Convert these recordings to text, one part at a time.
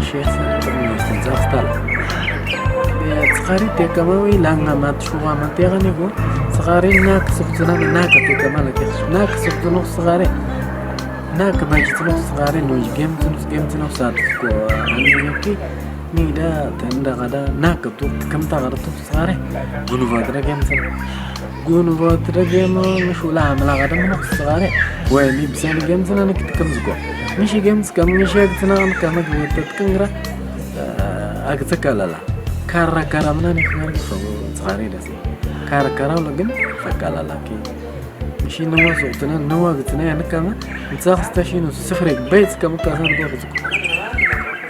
الشيخ استنزاف سخاري تكماوي لانغا ما تشوفها ما تيغنيكو سخاري ناك سبتنا ناك تكمالك ناك سبتنا سخاري ناك ما جتنا سخاري نوج جيمتنا ساتكو أنا يمكن نيدا تندا غدا ناك تو كم تغرد تو سخاري غنو فاترا جيمتنا غنو فاترا جيم مش ولا عملا غدا من سخاري وين بسان جيمتنا نكت كم زكو مش جيمز كم مش يكتنا كم تتكنغرا أكتكالا كارا منا نخمر فوق صغاري داسي كارا ولا جم فكالا لكن مشي نوا صوتنا نوا قتنا يعني كمان نتاخذ تاشينو سفرك بيت كم كاسان بيرزق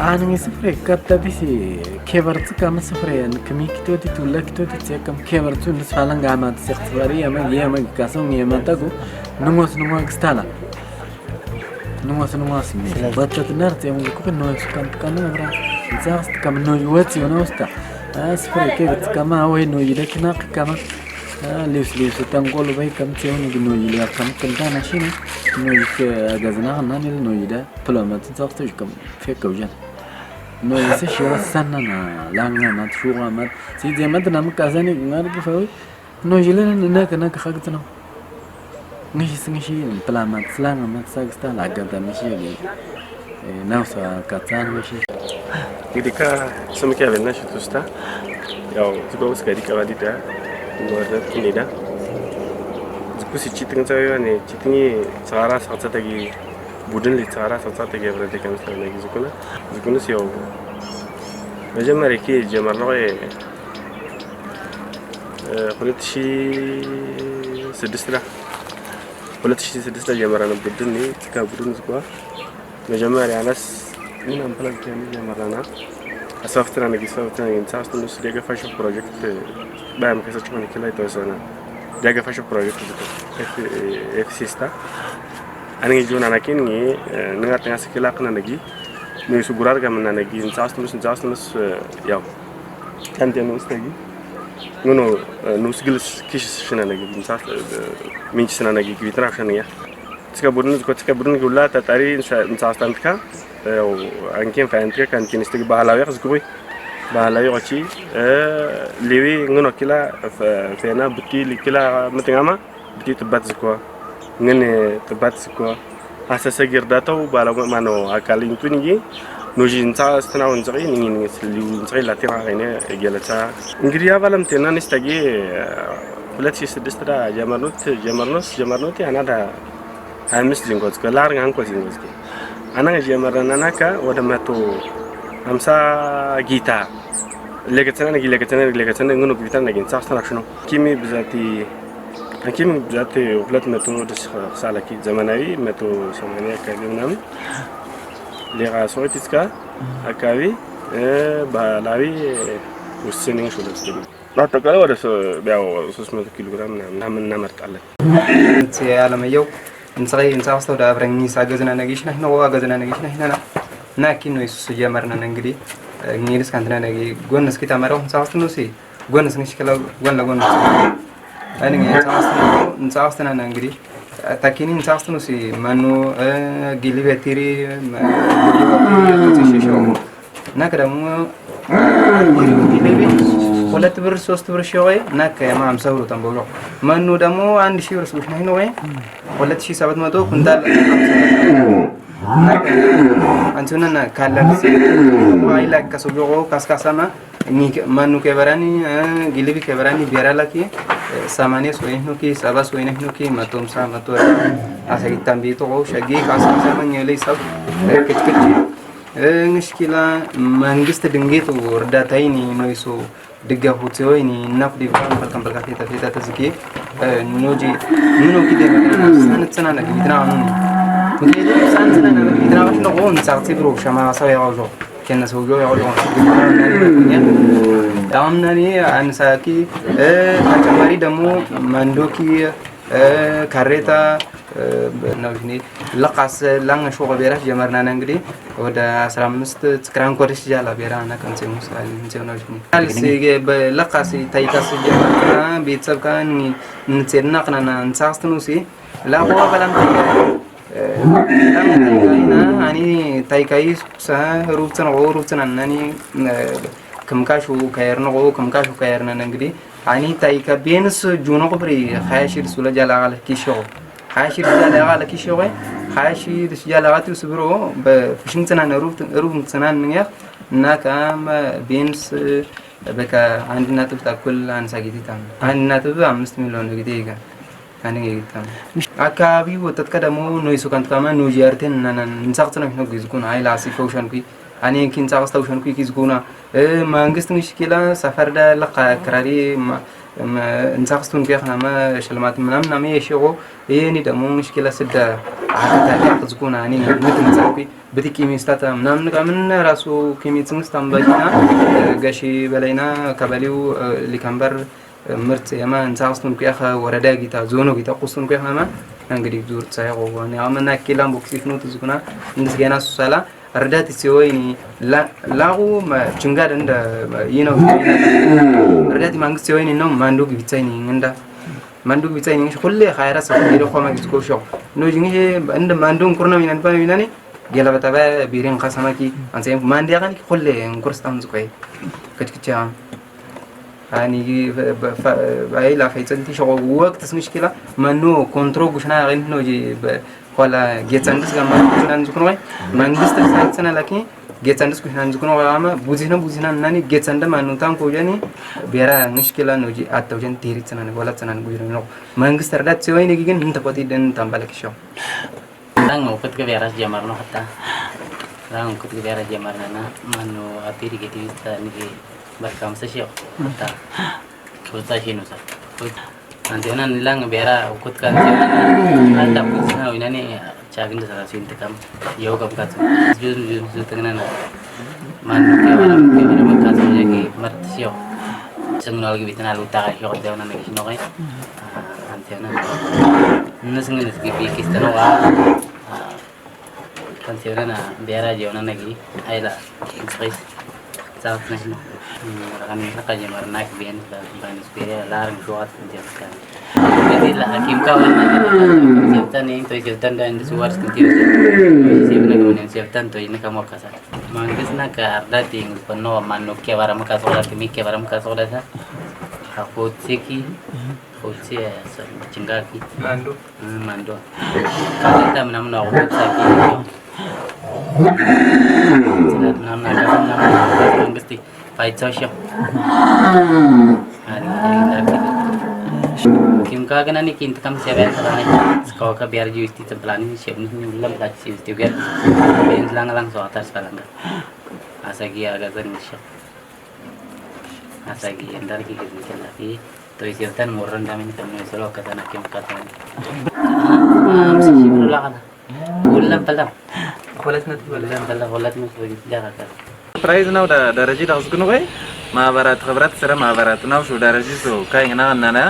أنا سفرك كتا ديسي كبرت كم سفري يعني كمي كتوتي تولا كتوتي تيا كم كبرت الناس فعلا قامات سيختباري يا ما كاسون يا ما تاكو نوا كستالا نوا سمي بطلت نارت يوم يكون نوا كان نغرا نتاخذ كم نوا يواتي ونوستا سفري كيف كما هو إنه يدك ناق كما ليس تنقول بي كم تيون إنه يلا كم كنت أنا شيء إنه يك جزنا ناني إنه يدا بلما تزاقتش كم في كوجان إنه يسشي وسنا لانغا ما تشوفه ما سيدي ما تنام كازاني نارك فوي إنه يلنا ناك خاطنا نشي بلما تسلام ما تساقست لا قدام مشي ناوسا كاتان مشي Ketika semika benda shutusta, yau juga sekali kawali dah, luar kini dah. Jika si citing saya ni citingi cara sahaja lagi budin li cara sahaja lagi berada di kamera lagi zukuna si yau. Macam mereka jamar nawe, kulit si sedistra jamaran budin ni jika budin zukua, macam mereka anas ini nampaknya kami jamarana. Software nagi insast nus dia fashion project bam kesa cuma nikela itu sana dia fashion project itu FCsta ani juna nakin ni nengat tengah sekila kena nagi ni sugurar kami nagi insast nus ya kan dia nus lagi nus gilus kis sana nagi insast minci sana nagi kita sana ya sekarang gula tadi insast antka أنكين فانتك كان كنستك بحلاوي خزكوي بحلاوي غشي ليوي نغنو كلا فينا بتي لكلا متنعما بتي تبات زكوا نغني تبات زكوا أساسا جرداتو بحلاوي مانو أكالين تونيجي نوجي نتا استناو نزغي نغني نزغي لاتيرا غيني جلتا نغريا بالم تنا نستجي بلاتشي سدسترا جمرنوت أنا دا همس جنگوز كلار غانكو جنگوز أنا جمرنا ناكا ودمتو أمسا جيتا لقيتنا نقول بيتنا نجين ساعة شنو كيمي بذاتي وبلاد متو دس سالكي زماني متو سمانية كابي نام لغا سويتسكا أكابي بالاوي والسنين شو دستي لا تقولوا ولا بيعو 600 كيلوغرام نعم نمرت على تي على ما يو نصغي نصاوستو دا برني ساغزنا نغيشنا هنا واغزنا نغيشنا هنا ناكي نو يسوس جامرنا نغدي نيرس كانتنا نغي غونس كي تامارو نصاوستو نسي غونس نشكلا غون لا غون اني نصاوستنا نغدي تاكيني نصاوستو نسي مانو غيليبتيري تشيشو نكرمو ሁለት ብር 3 ብር ሸዋይ ናከ ማም ሰውሩ ተንበሎ ማኑ ደሞ 1000 ብር ስብሽ ነው ወይ 2700 ኩንታል አንቱና ካላክሲ ዋይላ ከሰብሎ ካስካሳማ ማኑ ከበራኒ ጊሊቢ ከበራኒ ቢራላኪ 80 ወይ ነው ኪ 70 ወይ ነው ኪ መቶም ሳ መቶ አሰይታም ቢቶ ሸጊ ካስካሳማ ነው ሰብ ከትከቲ እንሽኪላ መንግስት ድንጌት ወርዳታይኒ ነው ይሶ دقة وتويني نقدي بالكم بالكاتي تفيدا تزكي نوجي منو كده سنة كبيرة عنوني مكيد سنة كبيرة عشان نقول نساعد بروك شما سوي عوجو كنا سويو عوجو دامناني عن ساكي تكماري دمو مندوكي كاريتا نوجني لقاس لان شو غبيرة جمرنا نعندي وده 15 تكران كورش جالا بيرا أنا كنت مسؤول نسيو نوجني هالسيجي بلقاس تايكاس جمرنا بيتسب كان نتسرنا كنا نساستنوسي لا هو بلام تيجي أنا يعني تايكايس سا روبتنا أنني كم كاشو كيرنا كم كاشو كيرنا نقدي يعني تايكا بينس جونو قبري خاشير سولا جالا على كيشو خاشير جالا على كيشو خاشير جالا على تسبرو بفشنتنا روبتنا نيا ناكام بينس بكا عندنا تبتاكل عن ساقيتي تام عندنا تبع 5 مليون قديقة يعني تام أكابي وتتكلموا نويسو كانت كمان نوجيرتين نسقطنا في نوجي زكون هاي لاسي فوشان كي أنا يمكن ساقط وشان كي زكونا ما نقصت مشكلة سفر ده لقى كراري ما نسقطون كي إحنا ما شلمات منام نامي يشيعو يعني ده مو مشكلة سد عكتها زكونا يعني مثل نسقي بدي كيمي ستاتا منام نكمن راسو كيمي تنستم بجنا قشي بلينا كبليو لكمبر مرت يما نسقطون كي إخا وردا جيتا زونو جيتا قصون كي إحنا ما نقدر دور تسايقو يعني عملنا كلام بوكسيف نوت زكونا نسجنا سوسالا ردات سويني لا هو ما جنگاد عند ينو ردات ما نقص سويني نوم ماندوك بيتايني عند ماندوك بيتايني كل خيرات سفيرو خما يسكو شو نو جنگي عند ماندوم كورنا مينان با ميناني جلا بتابع بيرين قسمكي انسي ماندي كان كل كورس تام زكاي كتكتيام يعني باي لا فايتنتي شو وقت مشكله منو كنترول غشنا غين نوجي ولا جيتاندس كمان كنا نزكنوا ما نقص تساعدنا لكن جيتاندس كنا نزكنوا أما بوزينا ناني جيتاندا ما نوتام كوجاني بيرا مشكلة نوجي أتوجن تيري تناني ولا تناني بوزينا نو ما نقص تردد سوي نيجين أنت قدي دن تامبالك شو لان وقت كبيرة جمارنا حتى لان وقت كبيرة جمارنا منو أبيري كتير نيجي بركام سشيو حتى كوتا شيء نوسا nanti orang nilang biara ukut kan ada pusing awin ani cagin dasar asin tekam yoga bukat jujur tenganan manu kewara bukat jadi mertisio sengal lagi bitan alu tak yoga dia orang lagi sinokai nanti orang nusengin nusgi pikis tenoa nanti orang biara dia orang lagi ayla ekspres saat nasi kan kerja marnak bian dan biaya larang kuat menjalankan. Jadi lah hakim kawan siaptan yang tu siaptan dan suara sekitar siapna kemudian siaptan tu ini kamu kasar. Mangkis nak ada ting penuh manuk ke barang kasola kami ke barang kasola sah. Aku ceki, aku cek cenggaki. Mandu. Kalau kita menang aku ceki. Tidak menang aku mangkis ti. Fight social. Kim ka kana ni kinta kam seven sarane sko ka biar juisti templani siap ni ulam la juisti biar ben lang so atas kalanga asagi aga zan siap asagi endar ki gitu lagi to isiatan murran kami tamno solo kata nak kim kata ni mesti sibula kana ulam palam kolatna jaga ka prize ना दरजी दाउस कुनो गए महाभारत खबरत सर महाभारत ना शो दरजी सो काई ना ना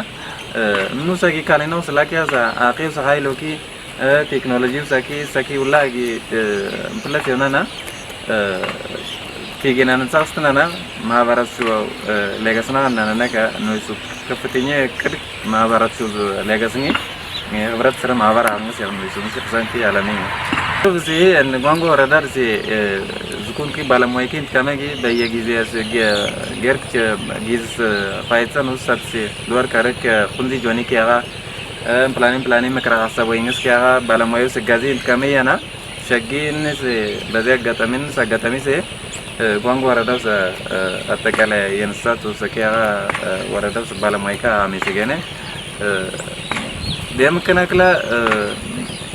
नुसा की काले ना सला क्या सा आखिर सहाय लोकी टेक्नोलॉजी सकी उल्ला की प्लस योना ना की ना चास्तना ना महाभारत शो लेगसना ना का नुसु कपतिने कर महाभारत शो लेगसनी खबरत सर महाभारत हम से नुसु से संति आलानी तो से गंगो रदार से زكون كي بالمويكين كماجي بيجي زي جرك جيز فايتسا نوسات سي دوار كارك خندي جوني كيا بلانين مكرا حساب وينس كيا بالمويو سجازين كمية أنا شقين سي بزيك جاتامين سجاتامي سي قوانغ ورداوس أتكالي ينسات وسكيا ورداوس بالمويكا ميسيجينه dia mungkin akla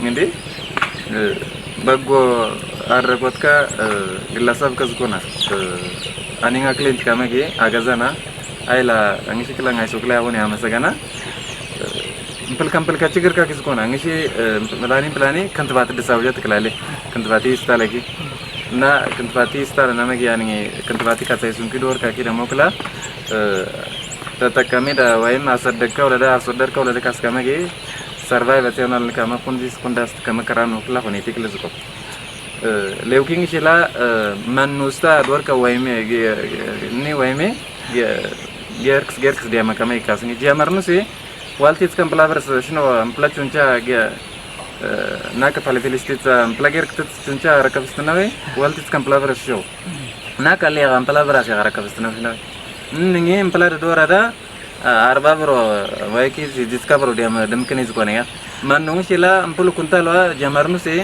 ngindi bago arregot ka gilasab ka zukuna aning aklin kamagi agazana ayla angishi kala ngai sukla awoni amasaganampel ka chigar ka zukuna angishi plani kantbat disawja taklale kantbati istalagi na kantbati istala namagi yani kantbati ka sai sunki dor ka kida mokla ተጠቃሚ ወይም አሰደከው ለዳ አሰደርከው ለደካስ ከመጌ ሰርቫይቭ አተናል ከመ ኮንዲስ ኮንዳስት ከመከራኑ ሁላ ሆኔቲክ ለዝቆ ሌውኪንግ ሲላ ማኑስታ ዶርካ ወይም ኒ ወይም ገርክስ ዲያማ ከመ ካስኒ ዲያማርኑ ሲ ዋልቲስ ከምፕላቨርስ ሽኖ አምፕላቹንቻ naka palefilistita plager ktet tuncha rakabstanawe waltit kan palavra show naka le gam palavra se rakabstanawe ningi palavra dorada arba bro waiki discover dem kenis konya manung sila ampul kuntalwa jamarnu se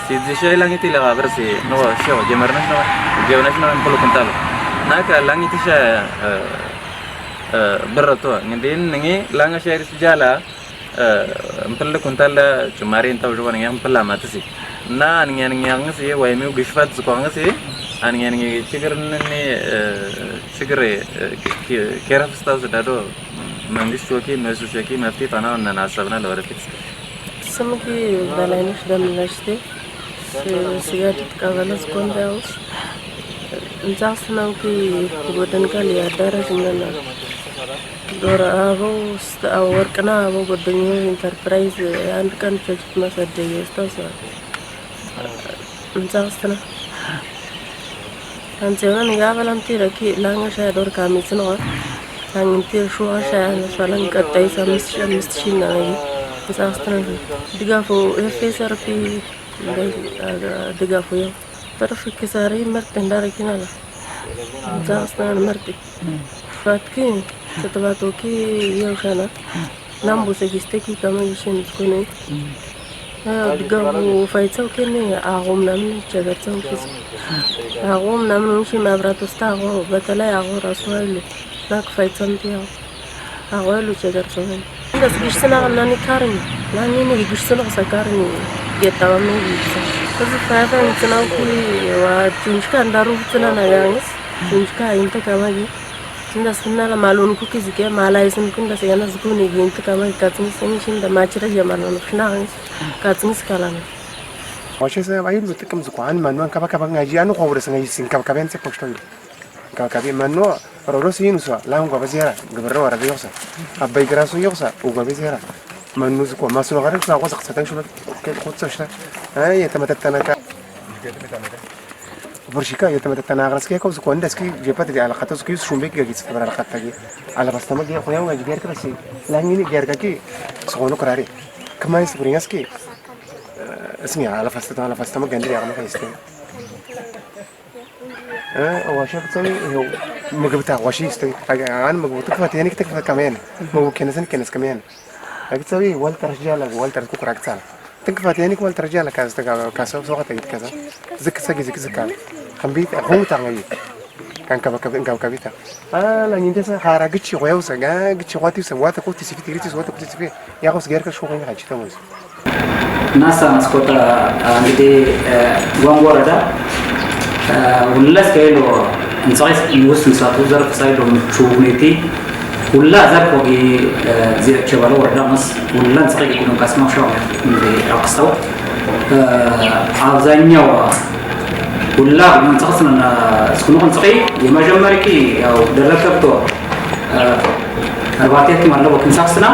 si dishay langiti la versi no show jamarnu no jewnasno ampul kuntalo naka langiti sha berato ngin ningi langa share sejala ampul kuntala cumari entau jwan yang ampul matasi na ngi si waymi gishfat zukwanga si ngi chigar ni chigar keraf staus dado mangis choki mesu choki mafti pana na nasabna lore fix samki balanish damlashte sigati kavalas kondaus nzaxnam ki godan kali adara jingana dora abo workna abo godonyo enterprise and kan church masade yestasa nzaxna antewan gabalam tiraki langa sha dor kamisno antir shu sha salan katay samishina nzaxna digafo FSRP digafo yo tarfi kisari martendara kinala nzaxna marti fatki tatbatoki yoshana nambu segisteki kama yishin kone digafo faitsaw kene agum namni chagatsaw kis agum namni shi mabratosta ago batalay ago rasualu nak faitsamtiya ago chagatsaw das gishsana nani karni nani ni gishsana sakarni getawami gitsa kaza fata ntsnauki wa tunshka ndaru tsana yangs tunshka inta kamagi sinda sunala malun ku kizike malaisin kunda sayana zguni ginta kamagi katsin sinishin da machira jamana nufnangs katsin skalana wacha sa ayu betekam zukwan manwan kaba ngaji anu khawre sangai sin kaba se pokston kaba manno roros yinuswa lamu kaba zera gbarro wara yosa abai graso yosa u kaba zera manno zukwa masno garan sa qasa qatan shula ke qotsa ay yatamatatana ka برشيكا يتمتنا غرسكي كوس كون دسكي جيبات دي على خاطر كيس شومبيك جيس كبر على خاطر على بستما دي خويا وجا جير كرسي لاني جير كاكي سخونو كراري كمان سبرينسكي اسمي على فستما غندري على فايستين واشا بتسمي هو مغبتا واشي استي انا مغبتا فاتيني كتك كمان مو كنس كمان اكتسوي والتر رجال كوكراكتال تنكفاتيني كمان ترجع كذا كذا سوق تجد كذا زك كم بيت هم تعملي كان كبيتا لا نينتسا حرقتش ويوسا قتش واتي سوات كوتي سفيتي سوات كوتي سفي يا خوس غير كشو غير حاجه تموز ناسا مسكوتا عندي وان وردا ولا سكيلو انصايس يوسن ساتو زرف سايدو شوغنيتي ولا زرفوغي زي تشبالو وردا مس ولا نسقي يكونوا كاسمو شو اللي اقصو አብዛኛው ሁላ መንጻስና ስኩኖን ጽቂ የመጀመሪያቂ ያው ደረከብቶ አባቴት ማለት ወክንሳስና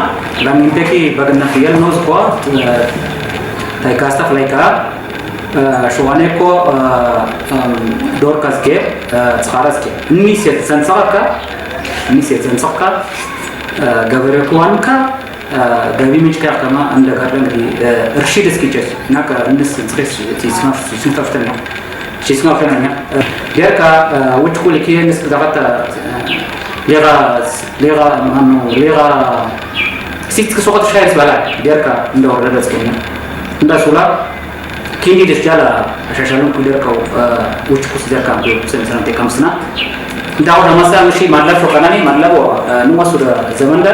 ላሚንቴኪ በገና ፍየል ነው ዝቆ ታይካስታ ፍላይካ ሸዋኔኮ ዶርካስኬ ጽኻራስኬ ኒሴት ሰንሰካ ገበሬኮዋንካ ገቢ ምንጭ ከማ እንደ ጋርደን እርሺድ እስኪጨስ ናካ እንስ ጽሬስ ሲስናፍተና ገርካ ውጭ ኩል ኪየንስ ዳጋታ ሌጋ ሲት ከሶቀት ሻይስ ባላ ገርካ እንደወረደ እስከኛ እንደሱላ ኪንዲ ደስጃላ አሻሻሉን ኩደርካው ውጭ ኩስ ደርካ ሰንሰንቴ ከምስና እንዳው ለማሳምሺ ማለፈ ቀናኒ ማለቦ ንዋሱ ዘመንዳ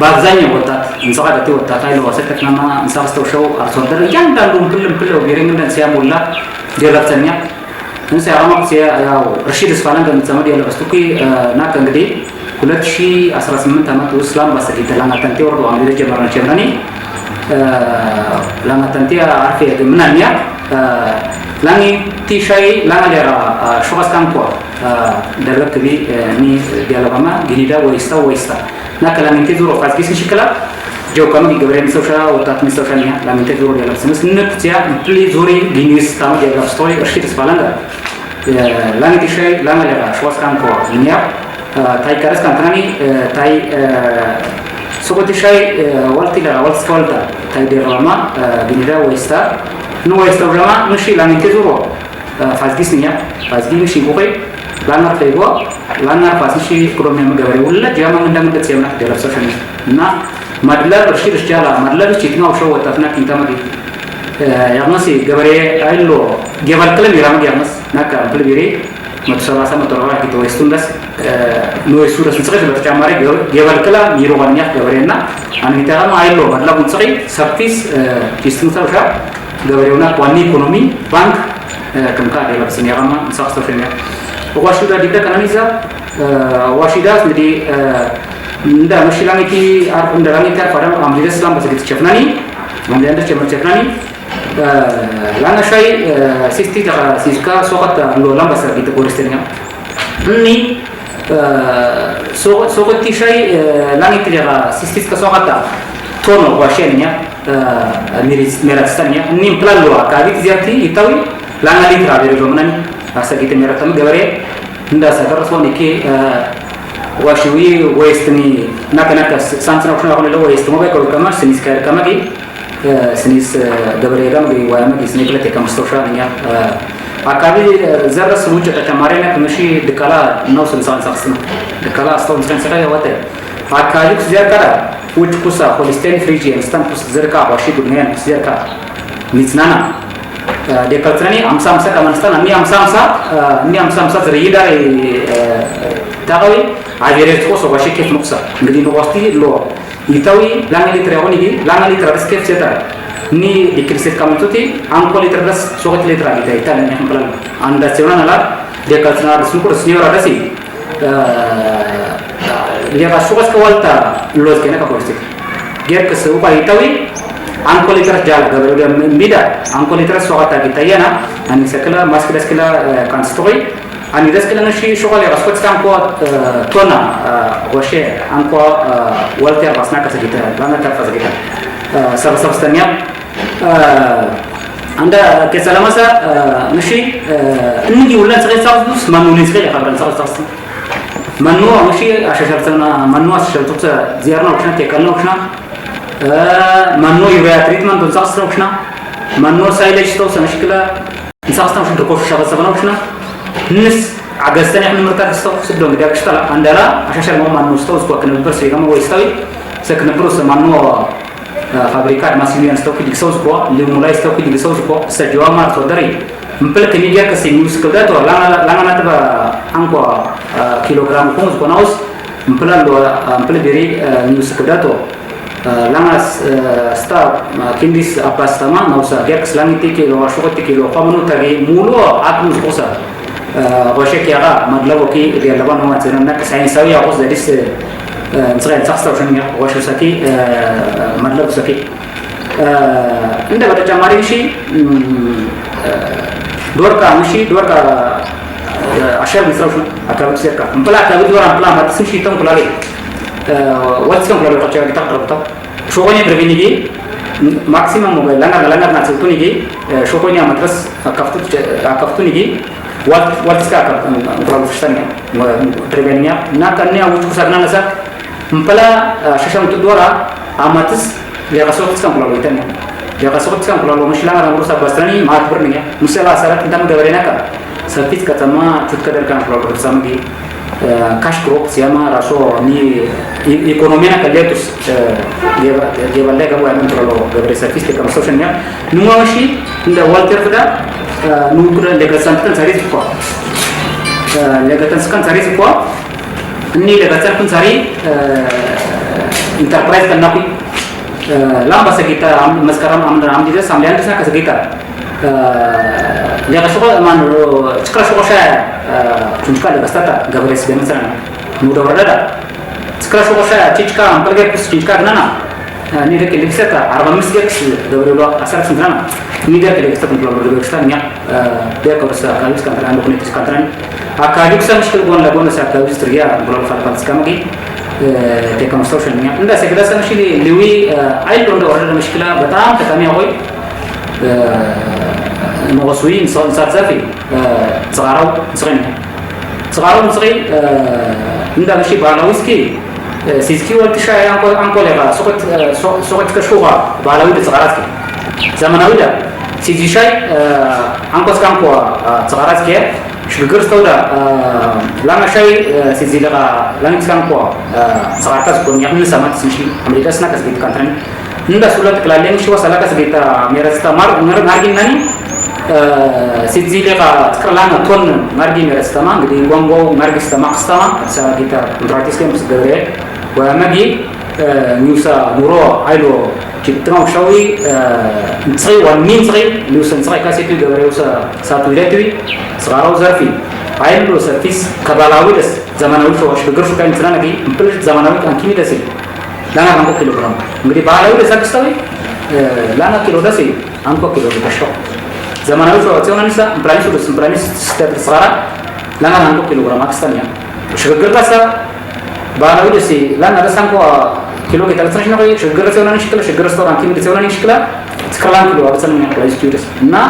በአብዛኛው ወጣት እንሰራበት ወጣት አይሎ ወሰከተና እንሳስተው ሾው አርሶ አደር እያንዳንዱን ክልል ቢረንገን ሲያሞላ ዲራክተኛ እንሰ ያማክሲ ያው ረሺድ ስፋላን እንደምትሰማው ያለው እስቱኪ ናከ እንግዲህ 2018 አመት እስላም ባሰዲ ተላማታንቴ ወርዶ አምደ ጀመረና ቸምራኒ ላማታንቴ አርፌ ምናኛ ላኒ ቲሻይ ላማሌራ ሾጋስካንኮ ደረክቢ ኒ ዲያላባማ ጊኒዳ ወይስታ ናከላሚንቴ ዙሮ ፋስኪስ ሽከላ ጆካም ዲገብረን ሶሻ ወጣት ሚሶሻኒያ ላሚንቴ ዙሮ ዲያላብ ስንስ ንክቲያ ፕሊ ዙሪ ጊኒስ ታም ዲያላብ ስቶሪ እርሺት ስፋላንጋ ላኒ ቲሻይ ላማሌራ ሾጋስካንኮ ኒያ ታይ ካረስ ካንታኒ ታይ سقط شيء والتلا والسكولتا تايدر رما بنيدا ويستا نو ويستا رما مشي لاني كزورو فازجي سنيا فازجي مشي بوقي لانا تلاقوا لانا فازشي كرومي مجبري ولا جامع من دم تسيرنا جرب سوشن نا مدلل رشيد رشجالا مدلل شيتنا وشو وتفنا كنتا مدي يغمسي جبري أيلو جبل كلام يرام يغمس ناكا بلبيري متسابقة متروعة كده ويستوندس نو يسورة سنسخة بتجمعري جبل كلام يروغانيا جبرينا أنا نتاعنا أيلو بدلا بنسخي سبتيس يستوندس وشا جبريونا قواني إقتصادي بنك كم كده جبل سنيرما نسخة سوشنيا واشيدا ديكا كنانيزا واشيدا ندي ندا مشيلاني كي عارف ندراني كار فارم أمريكا سلام بس كده شفناني ممدان ده شفناني لانا شيء سيستي ترى سيسكا سوقت لولام بس كده كورستنيا ني سوقت شيء لاني ترى سيستي كسوقت تونو واشينيا ميراتستانيا ني بلان لوا كابيت زيارتي يتاوي لانا لي ترى بيرجومناني asa kita merekam gabare nda sakar soni ke washiwi westni naka sansan option akone lo west mo be ko kama sinis ka kama ki sinis gabare gam gi wayama ki sinis lete kam social nya akabi zara suja ta tamare na kamishi dikala no sansan saksna dikala aston sansan saka wate akabi zara kara uch kusa holstein frigian stan kus zerka washi gudnian zerka nitsnana dekaltrani amsa kamansta nami amsa zrida tagawi ajeret ko so bashi kef nuksa ngidi no wasti lo itawi langali treoni gi langali travis kef seta ni dikriset kamantuti anko litras sogat litra ita ita ni hamplan anda chewna nala dekaltrana sunkur sniora dasi lihat sukas kawalta los kena ka politik ger ke seupa itawi angko liter jala gaberuda mbida angko liter soata kita yana ani sekala maskila skila kan story ani deskala nashi shogale raskot stampo tona washe angko walter basna ka kita lana ta fasa kita sabstania anda kesalamasa nashi inni ulan sare sabus manuni sare khabran sabus manu nashi ashashartana manu ashashartsa ziyarna option tekalna option منو يبغى تريتمنت ونسخسر وشنا منو سايلش تو سمشكلة نسخسر وش دركوش شغل سبنا وشنا نس عجزتني إحنا مرتاح استو سدوا مديك اشتغل عندنا عشان شغل منو استو سكوا كنا ببرس يجمع هو يستوي سكنا بروس منو فابريكات ماسيليان استو كي ديكسوس كوا اللي مولاي استو كي ديكسوس كوا سجوا مار تودري مبلغ كني جاك سينيوس كذا تو لا نتبع أنكوا كيلوغرام كونس كوناوس مبلغ بيري نيوس كذا تو langas star kindis apa sama nausa gek selangiti kilo ashokoti kilo pamunu tagi mulo atus kosa washe kiaga madlawo ki dia laban ho matena nak sain sawiya qos dadis nsra tsaksta ushnya washe saki madlawo saki inda bata jamari shi dorka ashar misra ushna akabut sirka mpala akabut dora mpala matsin shi tam kulale what's come from the kita terbuka shokonya berbeda maksimum mobile langar nasi itu nih shokonya matras kaftu nih what sekarang kalau sekarang berbeda nakarnya aku sekarang nasa mpala sesama itu dua amatis dia kasut sekarang kalau itu nih dia kasut sekarang kalau masih langar urus apa sekarang mat bernih misalnya sarat kita mengabarkan apa servis kata ma cutka derkan kalau bersama di cash crop siapa raso ni ekonominya kaliatus dia balik kamu yang terlalu berservis dengan sosialnya nunggu sih nda walter pada nunggu legatan kan cari sekolah legatan kan cari sekolah ni legatan pun cari enterprise kan napi lama sekitar sekarang am juga sambilan sana ke sekitar dia sekolah mana sekolah saya cuma ada kasta gabaris dengan sana mudah berada sekolah saya cicka pergi ke cicka mana ni dia kelihatan kita arba misgek gabaris asal sana ni dia kelihatan kita kalau berbicara dia kalau saya kalau sekarang anda punya sekarang akademik saya mesti lakukan saya kalau istria kalau falafel sekarang lagi tekam sosialnya anda saya kira saya mesti liwi air untuk orang muskilah betam kami awal مغسوين صار زافي صغارو صغير عندنا شيء بعلاويسكي سيزكي والتشاي أنكو لغا سقط كشوغا بالاوي تزغارات زمناوي دا سيزي شاي أنكو سكانكو تزغارات كي شبكر استودا لما شاي سيزي لغا لما سكانكو تزغارات كون يحمل سامات سمشي أمريكا سنا كسبيت كانترين ندا سولات كلالين شو سلا كسبيت ميرستا مارجين ناني سيزي لغا تكرلانا تون مارجين ميرستا ما غدي غونغو مارجستا ماكستا سا كيتا كونتراكتس كيم سدري ومجي نيوسا نورو عيلو كتناو شوي نصغي ومين صغي نيوسا نصغي كاسيتي غبريوسا ساتوليتوي صغارو زرفي عيلو سفيس كبالاوي دس زماناوي شو شبغر شو كان ترانا كي مبلش زماناوي كان كيمي دسي لانا نانكو كيلوغرام غدي بالاوي دس اكستوي لانا كيلو دسي انكو كيلو دشو زماناوي شو تيونا نسا مبلانيش دس مبلانيش ستيب صغارا لانا نانكو كيلوغرام اكستانيا شبغر باسا بالاوي دسي لانا دسانكو كيلو كي تلاتش نقول شجرة سوينا نشكله شجرة ستوران كيمي سوينا نشكله تكلم كيلو أبصر من كلاي ستودس نا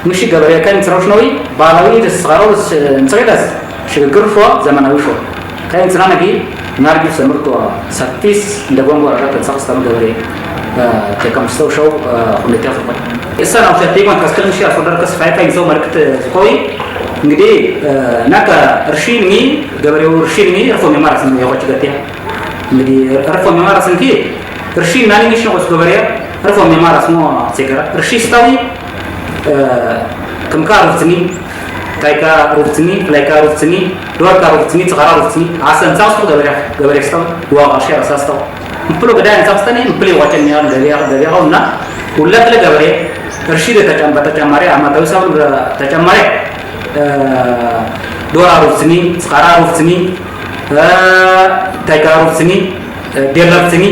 مشي قبل كان تروش نوي بالاوي دس صغارو دس نسويدس شجرة فوا زمان أوشوا كان ترانا كي نارجو سمرتوا ساتيس دبوم ورا تنساق ستام قبل تكمل ستو شو خليتها في البيت السنة وش تيجون كسكن شيء أصدر كسفاي فايزو مركت كوي نقدي ناكا رشيني قبل رشيني رفض مارس من يوم كذا jadi reform memaras ini Rshi nani nisho kosgobaria reform memaras mo segera Rshi stawi kamkar rufsini kaika rufsini flaika rufsini dua rufsini tsara rufsini asan tsas ko gabaria staw dua ashar asas staw mplo gadan tsas tani mpli wachen ni an gabaria honna ulla tele gabaria Rshi de tacamare ama tawsa tacamare dua rufsini tsara rufsini تايكارو سني ديرلاب سني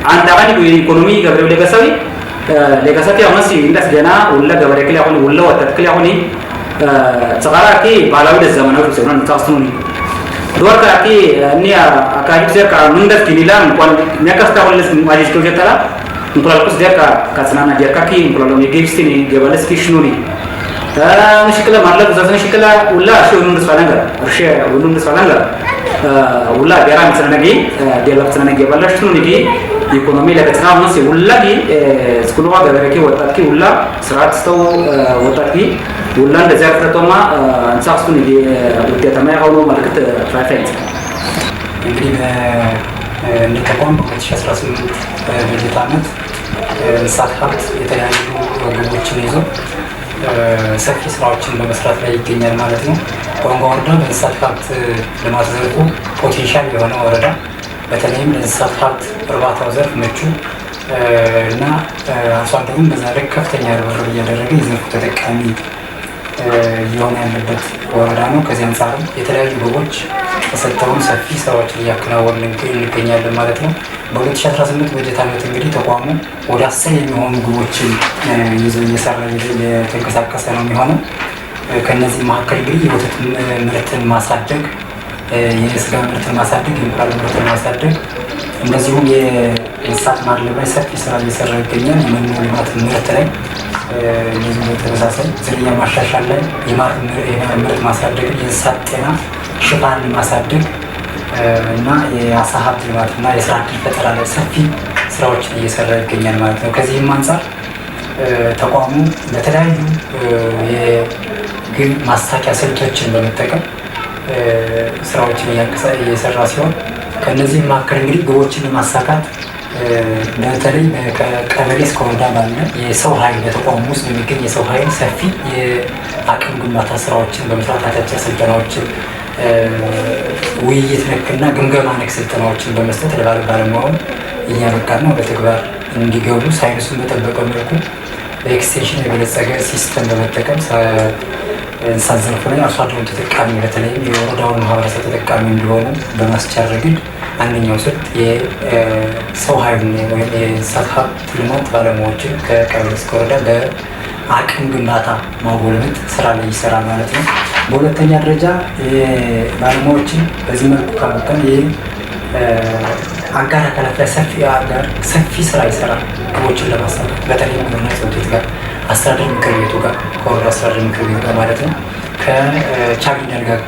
عند أغاني كإيكونومي قبل لكاساتي أمسي إندس جنا ولا قبل كل يوم ولا وقت كل يوم صغارا كي بالاود الزمن أو سنون تاسوني دور كأكي نيا أكاي بسير كأنندس كنيلان كون نيكاستا ولا ماجيس كوجة تلا نقول لكوس دير كاسنانا دير كاكي نقول لهم يجيبستني جبالس كيشنوني مشكلة مالك زازن مشكلة ولا شو نندس فلانجا رشيا ونندس فلانجا ولا بيرام سنناجي ديالك سنناجي ولا شنو نجي إيكونومي لك تنام نسي ولا جي سكولوا غيركي وتاكي ولا سرعة استو وتاكي ولا نزار فتوما نسافر نجي وتيتما يقولوا مالكت فايفنت. እንግዲህ እንደተቋም በ2018 በጀት ዓመት እንስሳት ሀብት የተለያዩ ግቦችን ይዞ ሰፊ ስራዎችን በመስራት ላይ ይገኛል ማለት ነው። ኮንጎ ወረዳ በእንስሳት ሀብት ልማት ዘርፉ ፖቴንሻል የሆነ ወረዳ በተለይም ለእንስሳት ሀብት እርባታው ዘርፍ ምቹ እና አርሶ አደሩም በዛ ላይ ከፍተኛ ርብርብ እያደረገ የዘርፉ ተጠቃሚ እየሆነ ያለበት ወረዳ ነው። ከዚህ አንጻርም የተለያዩ ግቦች ተሰጥተውን ሰፊ ስራዎችን እያከናወንን እንገኛለን ማለት ነው። በ2018 በጀት ዓመት እንግዲህ ተቋሙ ወደ 10 የሚሆኑ ግቦችን ይዞ እየሰራ የተንቀሳቀሰ ነው የሚሆነው። ከነዚህ መካከል እንግዲህ የወተት ምርትን ማሳደግ፣ የስጋ ምርትን ማሳደግ፣ የእንቁላል ምርትን ማሳደግ እንደዚሁም የእንስሳት ማድለብ ላይ ሰፊ ስራ እየሰራ ይገኛል። የመኖ ልማት ምርት ላይ እንደዚሁም በተመሳሳይ ዝርያ ማሻሻል ላይ የማር ምርት ማሳደግ፣ የእንስሳት ጤና ሽፋን ማሳደግ እና የአሳ ሀብት ልማት እና የስራ ዕድል ፈጠራ ላይ ሰፊ ስራዎችን እየሰራ ይገኛል ማለት ነው። ከዚህም አንጻር ተቋሙ በተለያዩ የግብ ማሳኪያ ስልቶችን በመጠቀም ስራዎችን እየሰራ ሲሆን ከነዚህም መካከል እንግዲህ ግቦችን ለማሳካት በተለይ ከቀበሌ እስከ ወረዳ ባለ የሰው ኃይል በተቋሙ ውስጥ የሚገኝ የሰው ኃይል ሰፊ የአቅም ግንባታ ስራዎችን በመስራት አጫጭር ስልጠናዎችን ውይይት ነክና ግምገማ ነክ ስልጠናዎችን በመስጠት ለባለ ባለሙያውን እያበቃን ነው። በተግባር እንዲገቡ ሳይንሱን በጠበቀ መልኩ በኤክስቴንሽን የበለጸገ ሲስተም በመጠቀም እንስሳት ዘርፉ ላይ አርሶ አደሩን ተጠቃሚ በተለይም የወረዳውን ማህበረሰብ ተጠቃሚ እንዲሆኑ በማስቻል ረገድ አንደኛው ስልት የሰው ኃይል ወይም የእንስሳት ሀብት ልማት ባለሙያዎችን ከቀበሌ እስከ ወረዳ በአቅም ግንባታ ማጎልበት ስራ ላይ ይሰራል ማለት ነው። በሁለተኛ ደረጃ ባለሙያዎችን በዚህ መልኩ ካመጣን አጋር አካላት ላይ ሰፊ ስራ ይሰራል። ግቦችን ለማሳካት በተለይም ግብርና ጽሕፈት ቤት ጋር አስተዳደር ምክር ቤቱ ጋር ከወረዳ አስተዳደር ምክር ቤቱ ጋር ማለት ነው ከቻግኒደር ጋር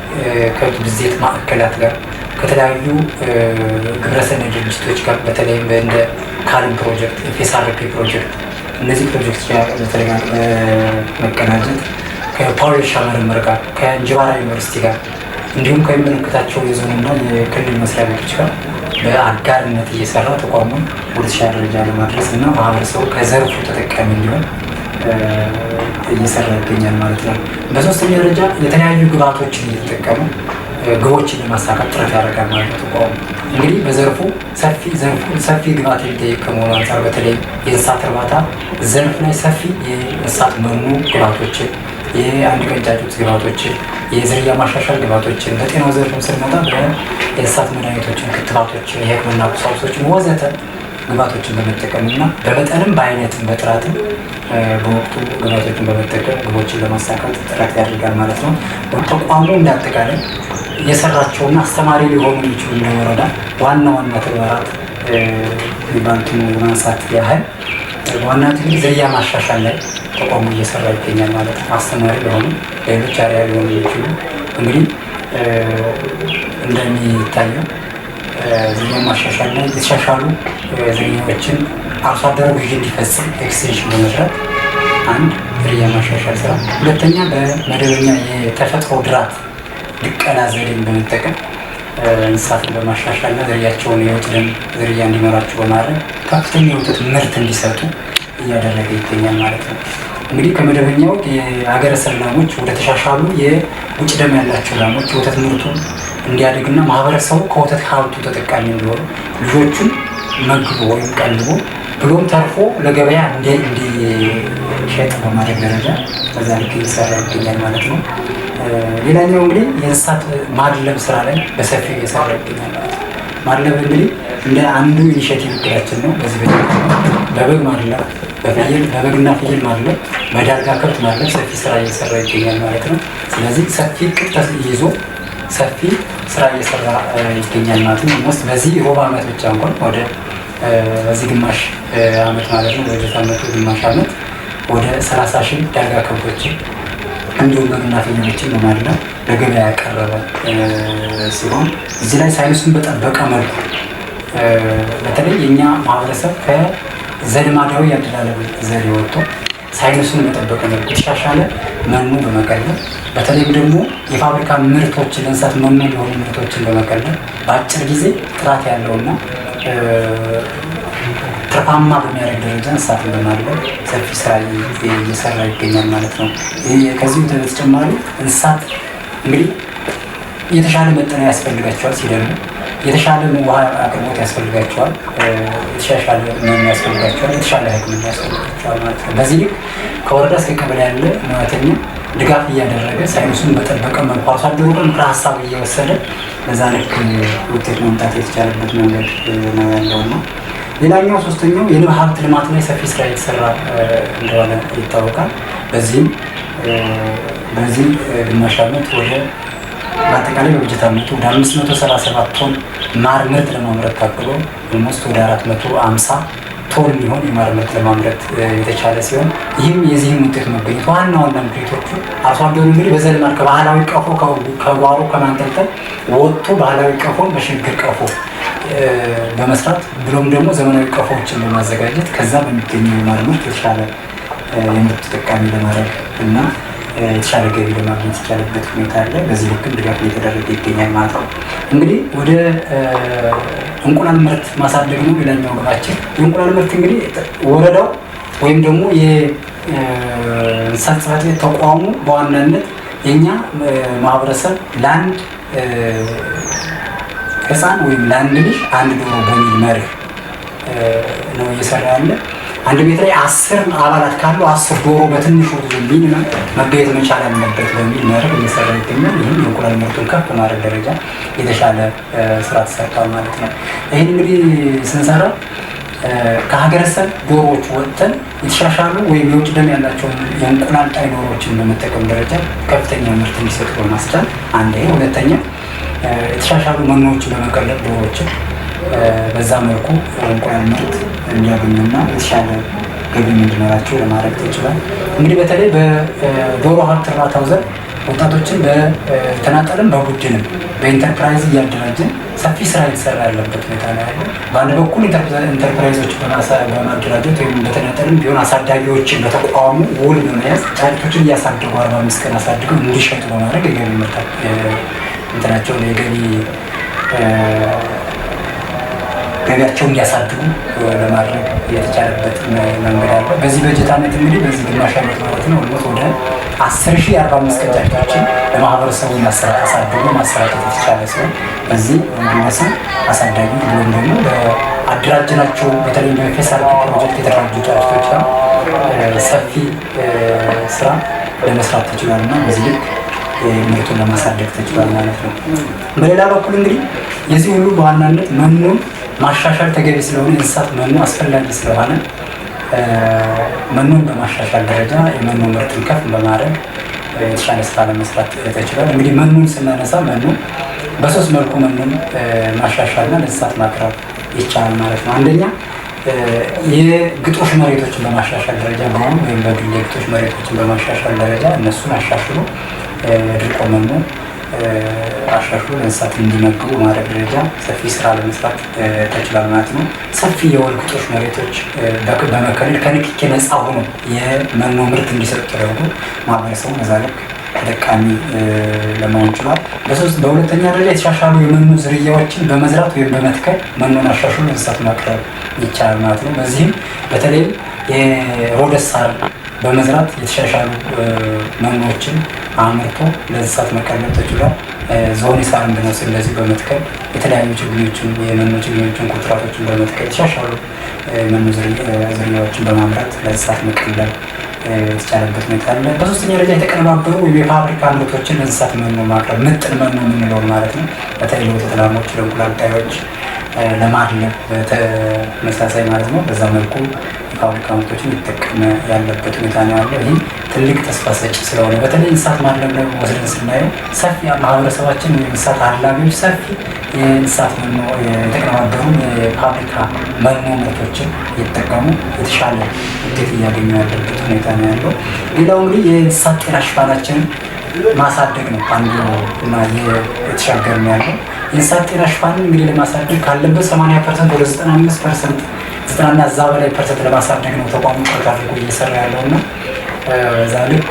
ከብት ብዜት ማዕከላት ጋር ከተለያዩ ግብረሰናይ ድርጅቶች ጋር በተለይም እንደ ካልን ፕሮጀክት፣ ኤፍኤስአርፒ ፕሮጀክት እነዚህ ፕሮጀክቶች ጋር በተለይ መቀናጀት ከፓወር እርሻ ምርምር ጋር ከእንጅባራ ዩኒቨርሲቲ ጋር እንዲሁም ከሚመለከታቸው የዞንና የክልል መስሪያ ቤቶች ጋር በአጋርነት እየሰራ ተቋሙን ወደ ተሻለ ደረጃ ለማድረስ እና ማህበረሰቡ ከዘርፉ ተጠቃሚ እንዲሆን እየሰራ ይገኛል ማለት ነው። በሶስተኛ ደረጃ የተለያዩ ግብዓቶችን እየተጠቀሙ ግቦችን ለማሳካት ጥረት ያደርጋል ማለት ነው። ተቋሙ እንግዲህ በዘርፉ ሰፊ ግብዓት የሚጠይቅ ከመሆኑ አንጻር በተለይ የእንስሳት እርባታ ዘርፍ ላይ ሰፊ የእንስሳት መኖ ግብዓቶችን፣ የአንድ ቀን ጫጩት ግብዓቶችን፣ የዝርያ ማሻሻል ግብዓቶችን፣ በጤናው ዘርፍም ስንመጣ የእንስሳት መድኃኒቶችን፣ ክትባቶችን፣ የሕክምና ቁሳቁሶችን ወዘተ ግብዓቶችን በመጠቀም እና በመጠንም በአይነትም በጥራትም በወቅቱ ግብዓቶችን በመጠቀም ግቦችን ለማሳካት ጥረት ያደርጋል ማለት ነው። ተቋሙ እንዳጠቃላይ የሰራቸውና አስተማሪ ሊሆኑ የሚችሉ እንደወረዳ ዋና ተግባራት የሚባሉትን ማንሳት ያህል ዋናት ዝርያ ማሻሻል ላይ ተቋሙ እየሰራ ይገኛል ማለት ነው። አስተማሪ ሊሆኑ ሌሎች አርአያ ሊሆኑ የሚችሉ እንግዲህ እንደሚታየው ዝርያ ማሻሻል ላይ የተሻሻሉ ዝርያዎችን አርሶ አደሩ ግዢ እንዲፈጽም ኤክስቴንሽን በመስራት አንድ ዝርያ ማሻሻል ስራ፣ ሁለተኛ በመደበኛ የተፈጥሮ ድራት ድቀላ ዘዴን በመጠቀም እንስሳትን በማሻሻልና ዝርያቸውን የወጥ ደም ዝርያ እንዲኖራቸው በማድረግ ከፍተኛ የወተት ምርት እንዲሰጡ እያደረገ ይገኛል ማለት ነው። እንግዲህ ከመደበኛው የሀገረሰብ ላሞች ወደ ተሻሻሉ የውጭ ደም ያላቸው ላሞች የወተት ምርቱ እንዲያድግና ማህበረሰቡ ከወተት ሀብቱ ተጠቃሚ እንዲሆኑ ልጆቹን መግቦ ወይም ቀልቦ ብሎም ተርፎ ለገበያ እንዲሸጥ በማድረግ ደረጃ በዛ ልክ እየሰራ ይገኛል ማለት ነው። ሌላኛው እንግዲህ የእንስሳት ማድለብ ስራ ላይ በሰፊው እየሰራ ይገኛል ማለት ነው። ማድለብ እንግዲህ እንደ አንዱ ኢኒሼቲቭ እቅዳችን ነው። በዚህ በበግ ማድለብ፣ በበግና ፍየል ማድለብ፣ በዳርጋ ከብት ማድለብ ሰፊ ስራ እየሰራ ይገኛል ማለት ነው። ስለዚህ ሰፊ ቅርጠት ይዞ ሰፊ ስራ እየሰራ ይገኛል ማለት ነው። በዚህ ሩብ ዓመት ብቻ እንኳን ወደ በዚህ ግማሽ ዓመት ማለት ነው ወደ ዓመቱ ግማሽ ዓመት ወደ 30,000 ዳርጋ ከብቶችን እንዲሁም በግና ፍየሎችን በማድለብ ለገበያ ያቀረበ ሲሆን እዚህ ላይ ሳይንሱን በጠበቀ መልኩ በተለይ የኛ ማህበረሰብ ከዘልማዳዊ ያደላለብ ዘዴ ወጥቶ ሳይንሱን በጠበቀ መልኩ የተሻሻለ መኖ በመቀለብ በተለይም ደግሞ የፋብሪካ ምርቶችን ለእንስሳት መኖ የሆኑ ምርቶችን በመቀለብ በአጭር ጊዜ ጥራት ያለውና ትርፋማ በሚያደርግ ደረጃ እንስሳትን በማድለብ ሰፊ ስራ እየሰራ ይገኛል ማለት ነው። ከዚሁ በተጨማሪ እንስሳት እንግዲህ የተሻለ መጠለያ ያስፈልጋቸዋል፣ ሲደሉ የተሻለ ውሃ አቅርቦት ያስፈልጋቸዋል፣ የተሻሻለ መኖ ያስፈልጋቸዋል፣ የተሻለ ሕክምና ያስፈልጋቸዋል ማለት ነው። በዚህ ልክ ከወረዳ እስከ ቀበሌ ያለ ሙያተኛ ድጋፍ እያደረገ ሳይንሱን በጠበቀ መልኩ አርሶ አደሩ ምክረ ሀሳብ እየወሰደ በዛ ልክ ውጤት ማምጣት የተቻለበት መንገድ ነው ያለውና ሌላኛው ሶስተኛው የንብ ሀብት ልማት ላይ ሰፊ ስራ የተሰራ እንደሆነ ይታወቃል። በዚህ ግማሽ ዓመት ወደ በአጠቃላይ በበጀት ዓመቱ ወደ 537 ቶን ማር ምርት ለማምረት ታቅዶ ኦልሞስት ወደ 450 ቶን የሚሆን የማር ምርት ለማምረት የተቻለ ሲሆን ይህም የዚህም ውጤት መገኘት ዋና ምክንያቶቹ አርሶ አደሩ እንግዲህ በዘልማድ ከባህላዊ ቀፎ ከጓሮ ከማንጠልጠል ወጥቶ ባህላዊ ቀፎን በሽግግር ቀፎ በመስራት ብሎም ደግሞ ዘመናዊ ቀፎዎችን በማዘጋጀት ከዛ በሚገኘው የማር ምርት የተሻለ የምርት ተጠቃሚ ለማድረግ እና የተሻለ ገቢ ለማግኘት ይቻልበት ሁኔታ አለ። በዚህ ልክም ድጋፍ እየተደረገ ይገኛል ማለት ነው። እንግዲህ ወደ እንቁላል ምርት ማሳደግ ነው ሌላኛው ግባችን። የእንቁላል ምርት እንግዲህ ወረዳው ወይም ደግሞ የእንስሳት ጽሕፈት ቤት ተቋሙ በዋናነት የኛ ማህበረሰብ ለአንድ ህፃን ወይም ለአንድ ልጅ አንድ ዶሮ በሚል መርህ ነው እየሰራ ያለ። አንድ ቤት ላይ 10 አባላት ካሉ 10 ዶሮ በትንሹ ሚኒመም መገኘት መቻል አለበት በሚል መርህ እየሰራ ይገኛል። ይህም የእንቁላል ምርቱን ከፍ በማድረግ ደረጃ የተሻለ ስራ ተሰርቷል ማለት ነው። ይህን እንግዲህ ስንሰራ ከሀገረሰብ ዶሮዎች ወጥተን የተሻሻሉ ወይም የውጭ ደም ያላቸውን የእንቁላል ጣይ ዶሮዎችን በመጠቀም ደረጃ ከፍተኛ ምርት እንዲሰጡ በማስቻል አንድ ይሄ፣ ሁለተኛ የተሻሻሉ መኖዎችን በመቀለብ ዶሮዎችን በዛ መልኩ እንቁላል ምርት እንዲያገኙና የተሻለ ገቢ እንዲኖራቸው ለማድረግ ተችሏል። እንግዲህ በተለይ በዶሮ ሀብት እርባታው ዘርፍ ወጣቶችን በተናጠልም በቡድንም በኢንተርፕራይዝ እያደራጀን ሰፊ ስራ የተሰራ ያለበት ሁኔታ ነው ያለው። በአንድ በኩል ኢንተርፕራይዞችን በማደራጀት ወይም በተናጠልም ቢሆን አሳዳጊዎችን በተቋሙ ውል በመያዝ ጫጩቶችን እያሳደጉ 45 ቀን አሳድገው እንዲሸጡ በማድረግ የገቢ እንትናቸውን የገቢ ገቢያቸውን እንዲያሳድጉ ለማድረግ የተቻለበት መንገድ አለ። በዚህ በጀት ዓመት እንግዲህ በዚህ ግማሽ ዓመት ማለት ነው ወደ 10,045 ቀን ጫጩቶችን ለማህበረሰቡ አሳድጎ ማሰራጨት የተቻለ ሲሆን በዚህ ወንድነስም አሳዳጊ ብሎም ደግሞ በአደራጀናቸው በተለይ በፌሳር ፕሮጀክት የተደራጁ ጫጩቶች ሰፊ ስራ ለመስራት ተችሏል እና በዚህ ልክ ምርቱን ለማሳደግ ተችሏል ማለት ነው። በሌላ በኩል እንግዲህ የዚህ ሁሉ በዋናነት መኖን ማሻሻል ተገቢ ስለሆነ የእንስሳት መኖ አስፈላጊ ስለሆነ መኖን በማሻሻል ደረጃ የመኖ ምርትን ከፍ በማድረግ የተሻለ ስራ ለመስራት ተችሏል። እንግዲህ መኖን ስናነሳ መኖ በሶስት መልኩ መኖን ማሻሻልና ለእንስሳት ማቅረብ ይቻላል ማለት ነው። አንደኛ የግጦሽ መሬቶችን በማሻሻል ደረጃ መሆን ወይም በግል የግጦሽ መሬቶችን በማሻሻል ደረጃ እነሱን አሻሽሎ ድርቆ መኖ አሻሽሎ ለእንስሳት እንዲመግቡ ማድረግ ደረጃ ሰፊ ስራ ለመስራት ተችሏል ማለት ነው። ሰፊ የወል ግጦሽ መሬቶች በመከለል ከንክኪ ነፃ ሆኖ የመኖ ምርት እንዲሰጡ ተደርጎ ማህበረሰቡ በዛ ልክ ተጠቃሚ ለመሆን ችሏል። በሁለተኛ ደረጃ የተሻሻሉ የመኖ ዝርያዎችን በመዝራት ወይም በመትከል መኖን አሻሽሎ ለእንስሳት ማቅረብ ይቻላል ማለት ነው። በዚህም በተለይም የሮደስ ሳር በመዝራት የተሻሻሉ መኖዎችን አምርቶ ለእንስሳት መቀለብ ተችሏል። ዞን ሳር እንደነሱ እንደዚህ በመትከል የተለያዩ ችግኞችን የመኖ ችግኞችን ኮንትራቶችን በመትከል የተሻሻሉ መኖ ዝርያዎችን በማምረት ለእንስሳት መቀለብ የተቻለበት ሁኔታ አለ። በሶስተኛ ደረጃ የተቀነባበሩ የፋብሪካ ምርቶችን ለእንስሳት መኖ ማቅረብ ምጥን መኖ የምንለው ማለት ነው። በተለይ ለወተት ላሞች፣ ለእንቁላል ጣዮች ለማድለብ ተመሳሳይ ማለት ነው። በዛ መልኩ የፋብሪካ ምርቶችን የተጠቀመ ያለበት ሁኔታ ነው ያለው። ይህ ትልቅ ተስፋ ሰጪ ስለሆነ በተለይ እንስሳት ማድለብ ላይ ወስደን ስናየው ሰፊ ማህበረሰባችን የእንስሳት አላሚዎች ሰፊ የእንስሳት መኖ የተቀነባበሩ የፋብሪካ መኖ ምርቶችን እየተጠቀሙ የተሻለ ውጤት እያገኙ ያለበት ሁኔታ ነው ያለው። ሌላው እንግዲህ የእንስሳት ጤና ሽፋናችንን ማሳደግ ነው አንዱ እና የተሻገር ነው ያለው። የእንስሳት ጤና ሽፋንን እንግዲህ ለማሳደግ ካለበት 80% ወደ 95% 90 እና እዛ በላይ ፐርሰንት ለማሳደግ ነው ተቋሙ ጥረት አድርጎ እየሰራ ያለው እና በዛ ልክ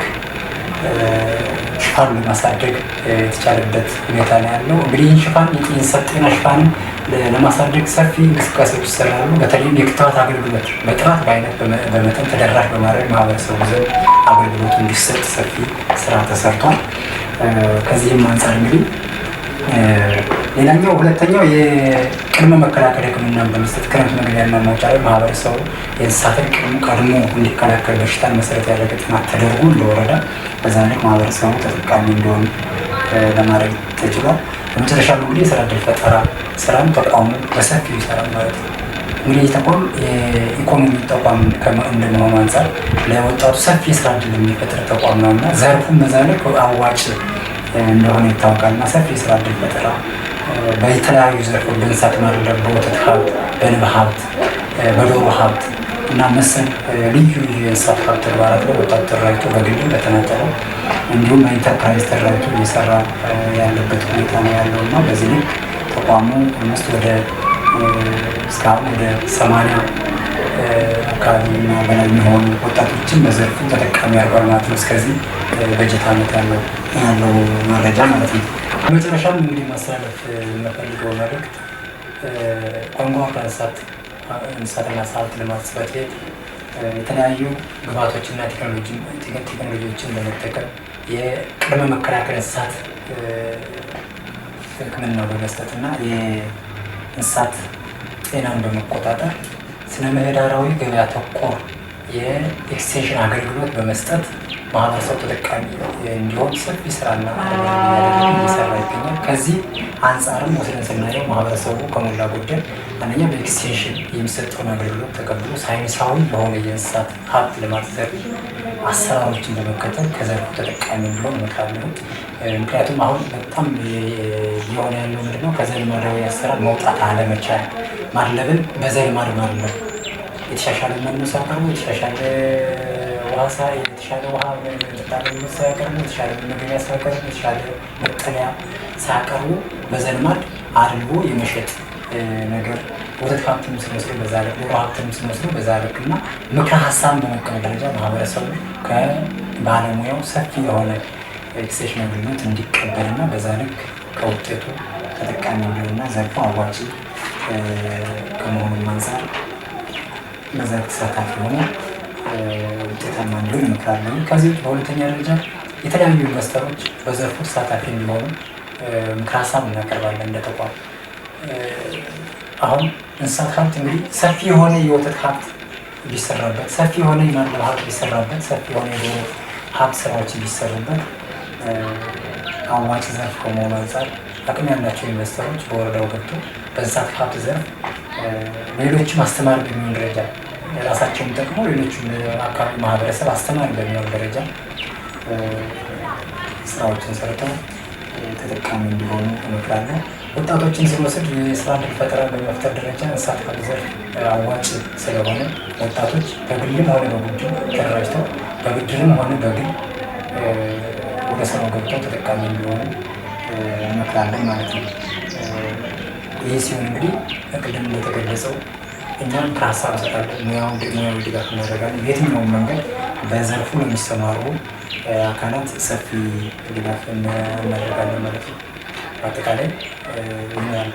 ሽፋን ለማሳደግ የተቻለበት ሁኔታ ነው ያለው። እንግዲህ ይህ ሽፋን የእንስሳት ጤና ሽፋንን ለማሳደግ ሰፊ እንቅስቃሴዎች ይሰራሉ። በተለይም የክትባት አገልግሎት በጥራት በአይነት በመጠን ተደራሽ በማድረግ ማህበረሰቡ ዘንድ አገልግሎቱ እንዲሰጥ ሰፊ ስራ ተሰርቷል። ከዚህም አንጻር እንግዲህ ሌላኛው ሁለተኛው የቅድመ መከላከል ሕክምናን በመስጠት ክረምት መግቢያና መውጫ ላይ ማህበረሰቡ የእንስሳትን ቀድሞ እንዲከላከል በሽታን መሰረት ያደረገ ጥናት ተደርጎ እንደወረዳ በዛ ልክ ማህበረሰቡ ተጠቃሚ እንዲሆን ለማድረግ ተችሏል። በመጨረሻም እንግዲህ የስራ ዕድል ፈጠራ ስራም ተቋሙ በሰፊው ይሰራል ማለት ነው። እንግዲህ ተቋም የኢኮኖሚ ተቋም እንደመሆኑ አንጻር ለወጣቱ ሰፊ የስራ ዕድል የሚፈጥር ተቋም ነው እና ዘርፉን በዛ ልክ አዋጭ እንደሆነ ይታወቃል እና ሰፊ የስራ ዕድል ፈጠራ በተለያዩ ዘርፎች በእንስሳት ማድለብ፣ በወተት ሀብት፣ በንብ ሀብት፣ በዶሮ ሀብት እና መሰል ልዩ ልዩ የእንስሳት ሀብት ተግባራት ላይ ወጣቱ ተደራጅቶ በግልም በተናጠለው እንዲሁም ኢንተርፕራይዝ ተደራጅቶ እየሰራ ያለበት ሁኔታ ነው ያለው እና በዚህ ልክ ተቋሙ ውስጥ ወደ እስካሁን ወደ 80 አካባቢ እና በላይ የሚሆኑ ወጣቶችን በዘርፉ ተጠቃሚ ያደርጋል ማለት ነው። እስከዚህ በጀት ዓመት ያለው መረጃ ማለት ነው። በመጨረሻም እንግዲህ ማስተላለፍ የምፈልገው መልዕክት ቋንቋ ከእንስሳትና ዓሳ ሀብት ልማት ጽሕፈት ቤት የተለያዩ ግብዓቶችና ቴክኖሎጂዎችን በመጠቀም የቅድመ መከላከል እንስሳት ሕክምና በመስጠትና የእንስሳት ጤናን በመቆጣጠር ስነ ምህዳራዊ ገበያ ተኮር የኤክስቴንሽን አገልግሎት በመስጠት ማህበረሰቡ ተጠቃሚ እንዲሆን ሰፊ ስራና እየሰራ ይገኛል። ከዚህ አንጻርም ወስደን ስናየው ማህበረሰቡ ከሞላ ጎደል አንደኛ በኤክስቴንሽን የሚሰጠውን አገልግሎት ተቀብሎ ሳይንሳዊ የሆነ የእንስሳት ሀብት ልማት ዘርፍ አሰራሮችን በመከተል ከዘርፉ ተጠቃሚ እንዲሆን እመክራለሁ። ምክንያቱም አሁን በጣም የሆነ ያለው ምንድነው ከዘልማዳዊ አሰራር መውጣት አለመቻል፣ ማድለብን በዘልማድ ማድለብ፣ የተሻሻለ መኖ ሲያቀርቡ የተሻሻለ ዋሳ የተሻለ ውሃ ተጣጣሚ ሳያቀርቡ የተሻለ መገኛ ሳያቀርቡ የተሻለ መጠለያ ሳያቀርቡ በዘልማድ አድርጎ የመሸጥ ነገር ወተት ሀብትም ስንወስድ በዛ ልክ ዶሮ ሀብትም ስንወስድ በዛ ልክ እና ምክረ ሀሳብ በመቀበል ደረጃ ማህበረሰቡ ከባለሙያው ሰፊ የሆነ ኤክስቴንሽን አገልግሎት እንዲቀበልና በዛ ልክ ከውጤቱ ተጠቃሚ እንዲሆንና ዘርፉ አዋጭ ከመሆኑም አንፃር በዛ ተሳታፊ ሆኖ ውጤታማ እንዲሆን እመክራለሁ። ከዚህ ውጭ በሁለተኛ ደረጃ የተለያዩ ኢንቨስተሮች በዘርፉ ተሳታፊ እንዲሆኑ ምክረ ሀሳብ እናቀርባለን እንደ ተቋም። አሁን እንስሳት ሀብት እንግዲህ ሰፊ የሆነ የወተት ሀብት ቢሰራበት፣ ሰፊ የሆነ የማርለብ ሀብት ቢሰራበት፣ ሰፊ የሆነ የዶሮ ሀብት ስራዎች ቢሰሩበት አዋጭ ዘርፍ ከመሆኑ አንፃር አቅም ያላቸው ኢንቨስተሮች በወረዳው ገብቶ በእንስሳት ሀብት ዘርፍ ሌሎችም አስተማሪ በሚሆን ደረጃ ራሳቸውን ጠቅሞ ሌሎችም አካባቢ ማህበረሰብ አስተማሪ በሚሆን ደረጃ ስራዎችን ሰርተው ተጠቃሚ እንዲሆኑ እመክራለሁ። ወጣቶችን ስንወስድ የስራ ዕድል ፈጠራ በመፍጠር ደረጃ እንስሳት ሀብት ዘርፍ አዋጭ ስለሆነ ወጣቶች በግልም ሆነ በቡድን ተደራጅተው በብድርም ሆነ በግል ወደ ስራው ገብተው ተጠቃሚ እንዲሆኑ እመክራለሁ ማለት ነው። ይህ ሲሆን እንግዲህ ቅድም እንደተገለጸው እኛም ከሀሳብ እንሰጣለን፣ ሙያዊ ድጋፍ እናደርጋለን። በየትኛውም መንገድ በዘርፉ ለሚሰማሩ አካላት ሰፊ ድጋፍ እናደርጋለን ማለት ነው። በአጠቃላይ ይሆናል።